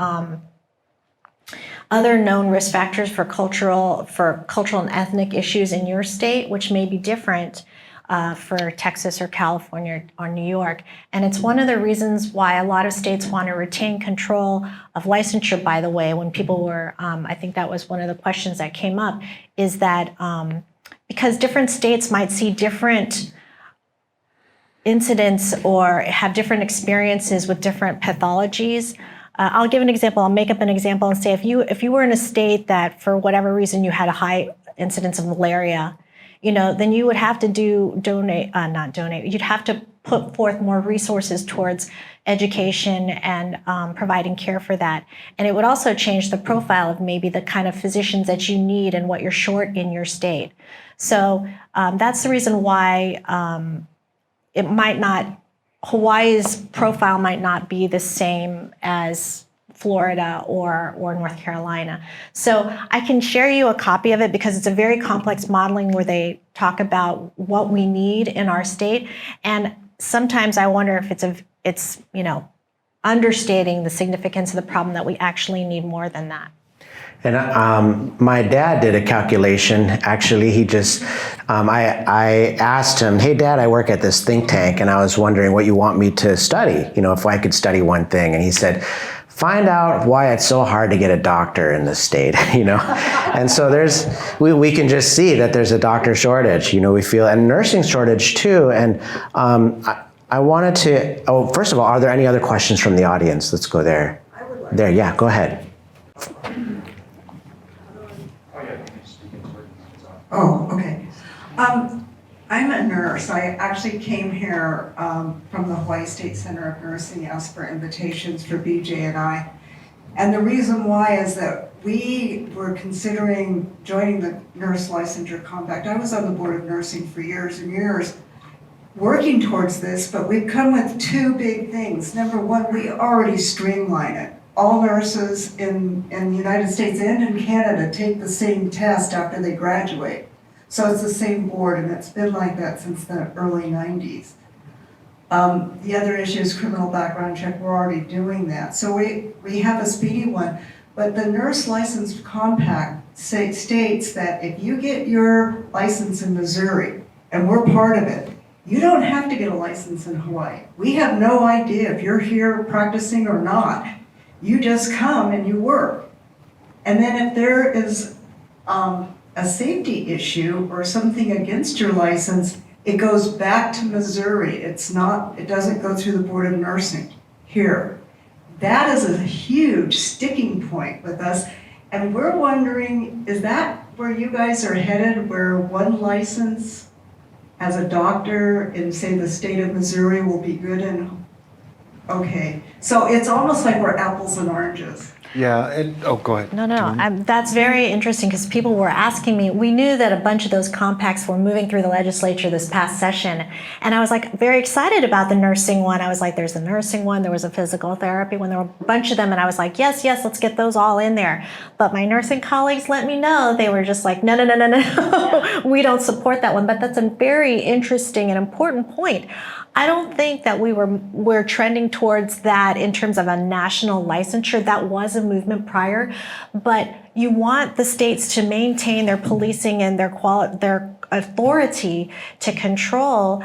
other known risk factors for cultural and ethnic issues in your state, which may be different for Texas or California or New York. And it's one of the reasons why a lot of states want to retain control of licensure, by the way, when people were, I think that was one of the questions that came up, is that because different states might see different incidents or have different experiences with different pathologies. I'll give an example. I'll make up an example and say if you were in a state that for whatever reason you had a high incidence of malaria, then you would have to you'd have to put forth more resources towards education and providing care for that. And it would also change the profile of maybe the kind of physicians that you need and what you're short in your state. So that's the reason why Hawaii's profile might not be the same as Florida or North Carolina. So I can share you a copy of it because it's a very complex modeling where they talk about what we need in our state. And sometimes I wonder if it's understating the significance of the problem, that we actually need more than that. And my dad did a calculation. Actually, he just, I asked him, hey, Dad, I work at this think tank, and I was wondering what you want me to study, if I could study one thing. And he said, find out why it's so hard to get a doctor in the state, And so we can just see that there's a doctor shortage, we feel, and nursing shortage too. And I wanted to, first of all, are there any other questions from the audience? Let's go there. There, yeah, go ahead. Oh, okay. I'm a nurse. I actually came here from the Hawaii State Center of Nursing, asked for invitations for BJ and I. And the reason why is that we were considering joining the Nurse Licensure Compact. I was on the Board of Nursing for years and years working towards this, but we've come with two big things. Number one, we already streamline it. All nurses in the United States and in Canada take the same test after they graduate. So it's the same board, and it's been like that since the early 90s. The other issue is criminal background check. We're already doing that. So we have a speedy one. But the Nurse Licensure Compact states that if you get your license in Missouri, and we're part of it, you don't have to get a license in Hawaii. We have no idea if you're here practicing or not. You just come and you work. And then if there is a a safety issue or something against your license, it goes back to Missouri. It doesn't go through the Board of Nursing here. That is a huge sticking point with us. And we're wondering, is that where you guys are headed, where one license as a doctor in, say, the state of Missouri will be good and, okay. So it's almost like we're apples and oranges. Yeah, and go ahead. No, that's very interesting because people were asking me. We knew that a bunch of those compacts were moving through the legislature this past session, and I was like very excited about the nursing one. I was like, there's a nursing one, there was a physical therapy one, there were a bunch of them, and I was like, yes, let's get those all in there. But my nursing colleagues let me know, they were just like, no, we don't support that one. But that's a very interesting and important point. I don't think that we're trending towards that in terms of a national licensure. That was a movement prior, but you want the states to maintain their policing and their authority to control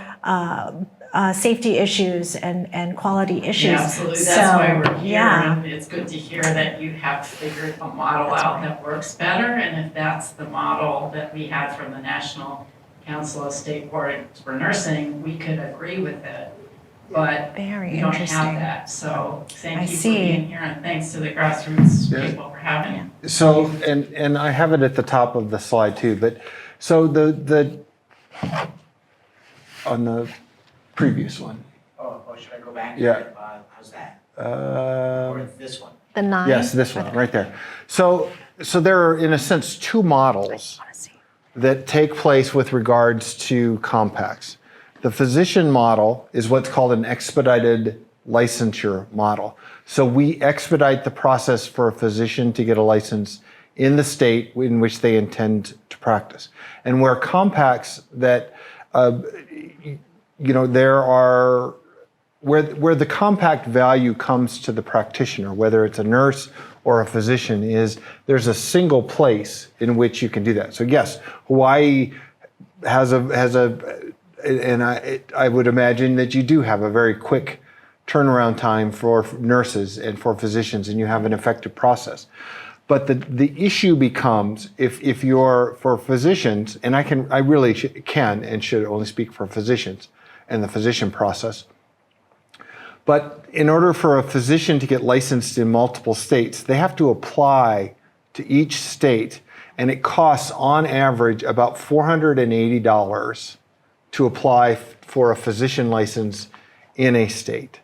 safety issues and quality issues. Yeah, absolutely. That's why we're here. And it's good to hear that you have figured a model out that works better. And if that's the model that we had from the National Council of State Boards for Nursing, we could agree with it, but we don't have that. So thank you for being here, and thanks to the grassroots people for having it. So, and I have it at the top of the slide too, but so the on the previous one. Oh, should I go back? Yeah. How's that? Or this one? The 9? Yes, this one right there. So there are, in a sense, two models that take place with regards to compacts. The physician model is what's called an expedited licensure model. So we expedite the process for a physician to get a license in the state in which they intend to practice. And where compacts that, there are, where the compact value comes to the practitioner, whether it's a nurse or a physician, is there's a single place in which you can do that. So yes, Hawaii has and I would imagine that you do have a very quick turnaround time for nurses and for physicians, and you have an effective process. But the issue becomes if you're for physicians, and I really can and should only speak for physicians and the physician process. But in order for a physician to get licensed in multiple states, they have to apply to each state, and it costs on average about $480 to apply for a physician license in a state.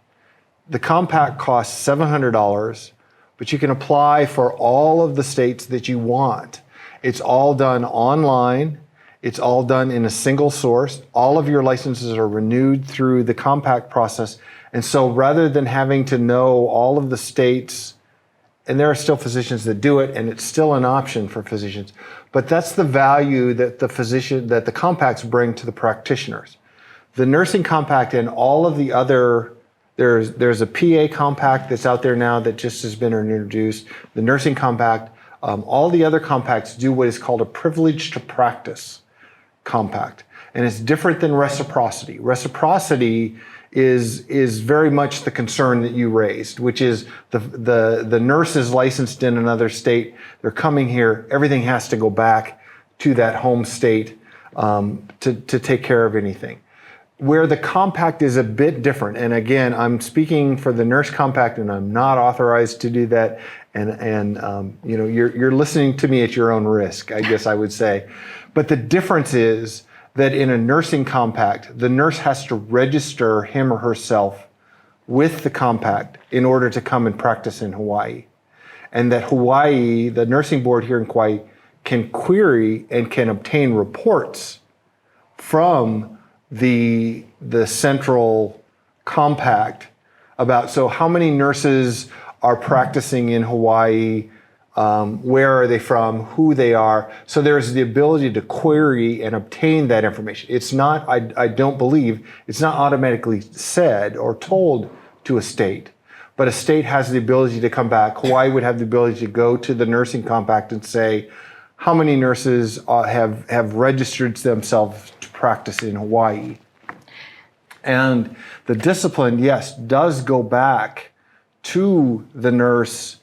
The compact costs $700, but you can apply for all of the states that you want. It's all done online. It's all done in a single source. All of your licenses are renewed through the compact process. And so rather than having to know all of the states, and there are still physicians that do it, and it's still an option for physicians, but that's the value that the compacts bring to the practitioners. The nursing compact and all of the other, there's a PA compact that's out there now that just has been introduced. The nursing compact, all the other compacts do what is called a privilege to practice compact. And it's different than reciprocity. Reciprocity is very much the concern that you raised, which is the nurse is licensed in another state. They're coming here. Everything has to go back to that home state to take care of anything. Where the compact is a bit different, and again, I'm speaking for the nurse compact, and I'm not authorized to do that. And you're listening to me at your own risk, I guess I would say. But the difference is that in a nursing compact, the nurse has to register him or herself with the compact in order to come and practice in Hawaii. And that Hawaii, the nursing board here in Hawaii, can query and can obtain reports from the central compact about, so how many nurses are practicing in Hawaii, where are they from, who they are. So there's the ability to query and obtain that information. It's not, I don't believe, it's not automatically said or told to a state, but a state has the ability to come back. Hawaii would have the ability to go to the nursing compact and say, how many nurses have registered themselves to practice in Hawaii? And the discipline, yes, does go back to the nurse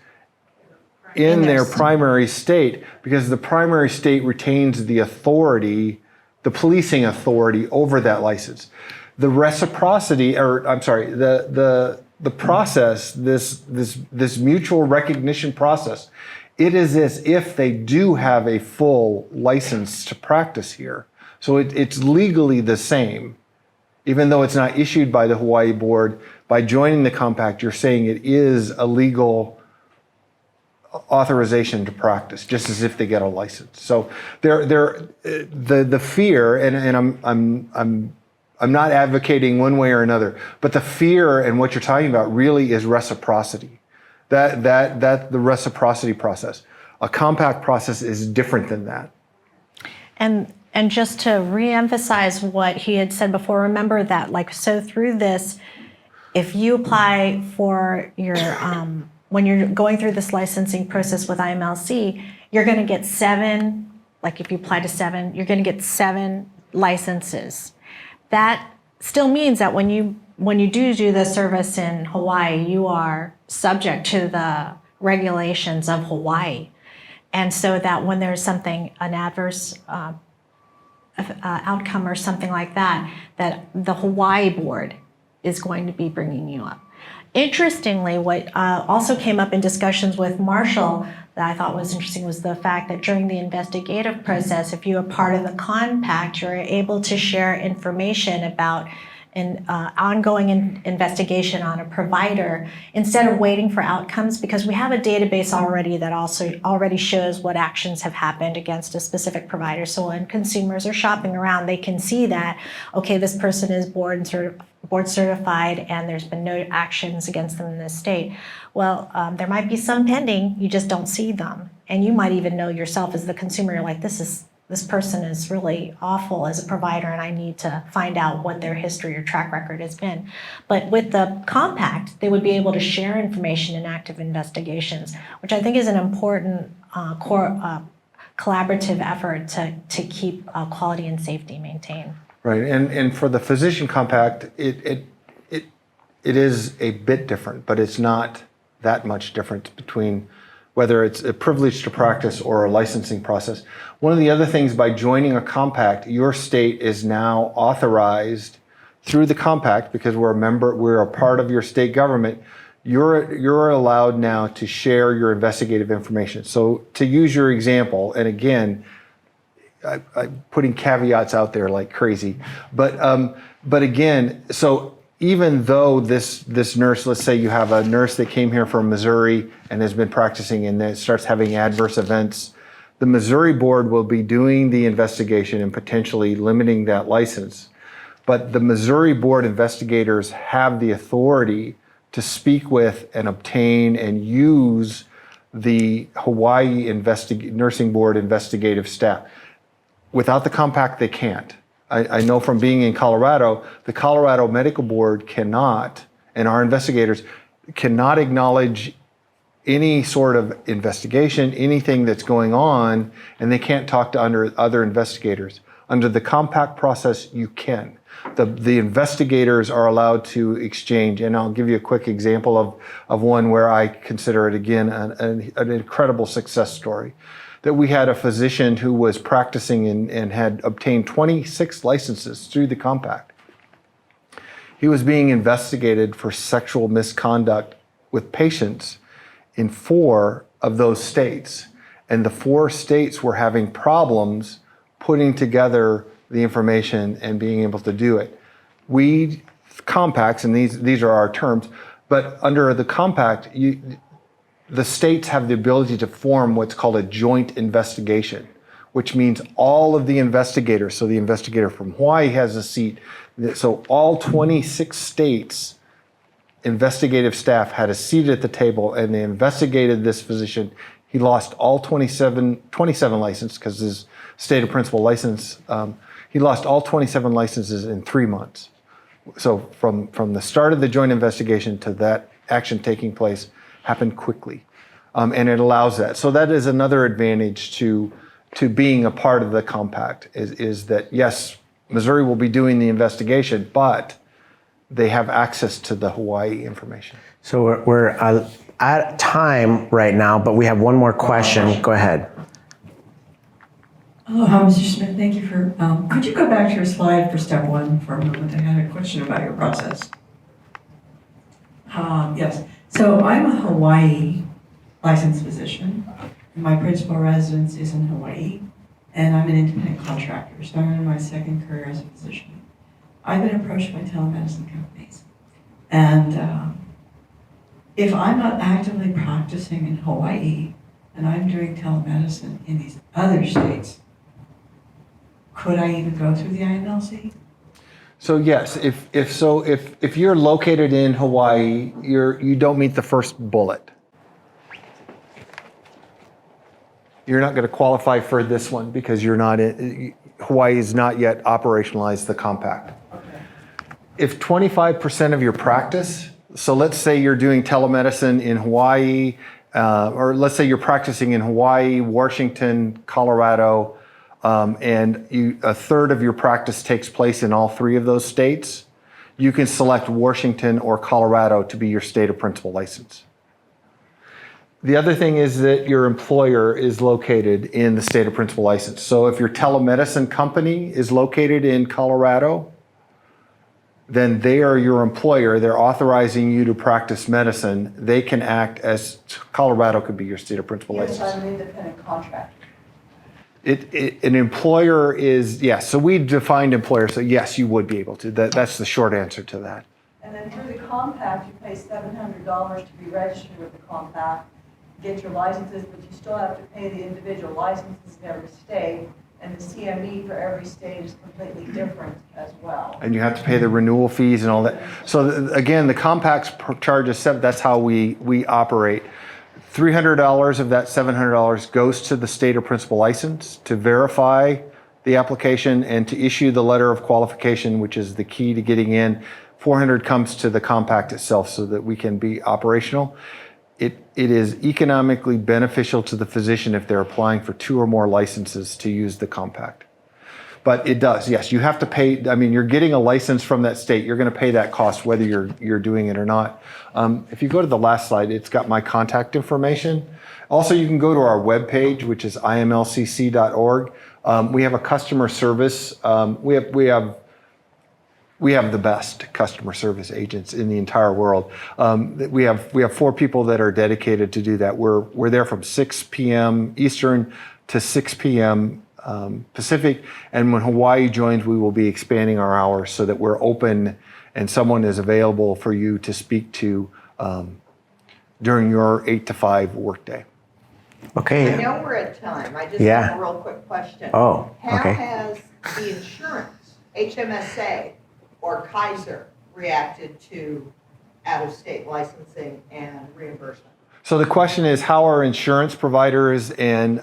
in their state. primary state, because the primary state retains the authority, the policing authority over that license. The reciprocity, or I'm sorry, the process, this mutual recognition process, it is as if they do have a full license to practice here. So it's legally the same, even though it's not issued by the Hawaii board. By joining the compact, you're saying it is a legal authorization to practice, just as if they get a license. So the fear, and I'm not advocating one way or another, but the fear and what you're talking about really is reciprocity. That the reciprocity process. A compact process is different than that. And just to reemphasize what he had said before, remember that, like, so through this, if you apply for your, when you're going through this licensing process with IMLC, you're going to get 7, like if you apply to 7, you're going to get 7 licenses. That still means that when you do the service in Hawaii, you are subject to the regulations of Hawaii. And so that when there's something, an adverse outcome or something like that, that the Hawaii board is going to be bringing you up. Interestingly, what also came up in discussions with Marshall that I thought was interesting was the fact that during the investigative process, if you are part of the compact, you're able to share information about an ongoing investigation on a provider instead of waiting for outcomes, because we have a database already that also already shows what actions have happened against a specific provider. So when consumers are shopping around, they can see that, okay, this person is board certified and there's been no actions against them in this state. Well, there might be some pending, you just don't see them. And you might even know yourself as the consumer, you're like, this person is really awful as a provider and I need to find out what their history or track record has been. But with the compact, they would be able to share information in active investigations, which I think is an important collaborative effort to keep quality and safety maintained. Right, and for the physician compact, it is a bit different, but it's not that much difference between whether it's a privilege to practice or a licensing process. One of the other things, by joining a compact, your state is now authorized through the compact, because we're a part of your state government. You're allowed now to share your investigative information. So to use your example, and again, I'm putting caveats out there like crazy, but again, so even though this nurse, let's say you have a nurse that came here from Missouri and has been practicing and then starts having adverse events, the Missouri board will be doing the investigation and potentially limiting that license. But the Missouri board investigators have the authority to speak with and obtain and use the Hawaii nursing board investigative staff. Without the compact, they can't. I know from being in Colorado, the Colorado Medical Board cannot, and our investigators cannot acknowledge any sort of investigation, anything that's going on, and they can't talk to other investigators. Under the compact process, you can. The investigators are allowed to exchange, and I'll give you a quick example of one where I consider it, again, an incredible success story. That we had a physician who was practicing and had obtained 26 licenses through the compact. He was being investigated for sexual misconduct with patients in 4 of those states. And the 4 states were having problems putting together the information and being able to do it. Compacts, and these are our terms, but under the compact, the states have the ability to form what's called a joint investigation, which means all of the investigators, so the investigator from Hawaii has a seat, so all 26 states' investigative staff had a seat at the table, and they investigated this physician. He lost all 27 licenses, because his state of principal license, he lost all 27 licenses in 3 months. So from the start of the joint investigation to that action taking place, happen quickly, and it allows that. So that is another advantage to being a part of the compact, is that yes, Missouri will be doing the investigation, but they have access to the Hawaii information. So we're at time right now, but we have one more question. Go ahead. Aloha, Mr. Smith. Thank you for, could you go back to your slide for step one for a moment? I had a question about your process. Yes. So I'm a Hawaii licensed physician. My principal residence is in Hawaii, and I'm an independent contractor, so I'm in my second career as a physician. I've been approached by telemedicine companies, and if I'm not actively practicing in Hawaii and I'm doing telemedicine in these other states, could I even go through the IMLC? So yes, if you're located in Hawaii, you don't meet the first bullet. You're not going to qualify for this one because you're not Hawaii has not yet operationalized the compact. Okay. If 25% of your practice, so let's say you're doing telemedicine in Hawaii, or let's say you're practicing in Hawaii, Washington, Colorado, and a third of your practice takes place in all three of those states, you can select Washington or Colorado to be your state of principal license. The other thing is that your employer is located in the state of principal license. So if your telemedicine company is located in Colorado, then they are your employer. They're authorizing you to practice medicine. They can act as Colorado could be your state of principal license. Yes, I'm an independent contractor. An employer is, yes, so we defined employer, so yes, you would be able to. That's the short answer to that. And then through the compact, you pay $700 to be registered with the compact, get your licenses, but you still have to pay the individual licenses in every state, and the CME for every state is completely different as well. And you have to pay the renewal fees and all that. So again, the compacts charge us, that's how we operate. $300 of that $700 goes to the state or principal license to verify the application and to issue the letter of qualification, which is the key to getting in. $400 comes to the compact itself so that we can be operational. It is economically beneficial to the physician if they're applying for 2 or more licenses to use the compact. But it does, yes, you have to pay. I mean, you're getting a license from that state. You're going to pay that cost whether you're doing it or not. If you go to the last slide, it's got my contact information. Also, you can go to our webpage, which is imlcc.org. We have a customer service. We have the best customer service agents in the entire world. We have 4 people that are dedicated to do that. We're there from 6 p.m. Eastern to 6 p.m. Pacific. And when Hawaii joins, we will be expanding our hours so that we're open and someone is available for you to speak to during your 8 to 5 workday. Okay. I know we're at time. I just Yeah. have a real quick question. Oh, How okay. has the insurance, HMSA or Kaiser, reacted to out-of-state licensing and reimbursement? So the question is, how are insurance providers and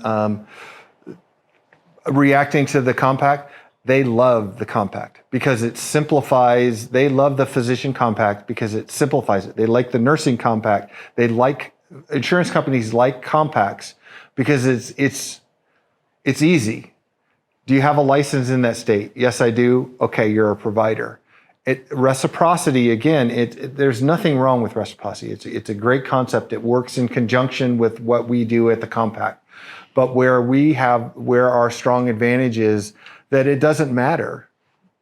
reacting to the compact? They love the compact because it simplifies. They love the physician compact because it simplifies it. They like the nursing compact. They like insurance companies like compacts because it's easy. Do you have a license in that state? Yes, I do. Okay, you're a provider. Reciprocity, again, there's nothing wrong with reciprocity. It's a great concept. It works in conjunction with what we do at the compact. But where our strong advantage is that it doesn't matter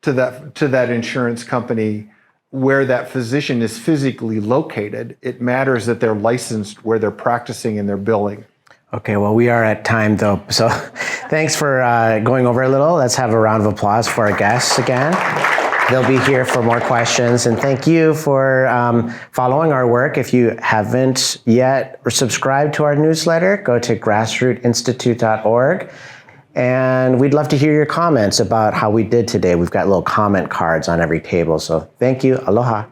to that insurance company where that physician is physically located. It matters that they're licensed where they're practicing and they're billing. Okay, well, we are at time though. So thanks for going over a little. Let's have a round of applause for our guests again. They'll be here for more questions. And thank you for following our work. If you haven't yet subscribed to our newsletter, go to grassrootinstitute.org. And we'd love to hear your comments about how we did today. We've got little comment cards on every table. So thank you. Aloha.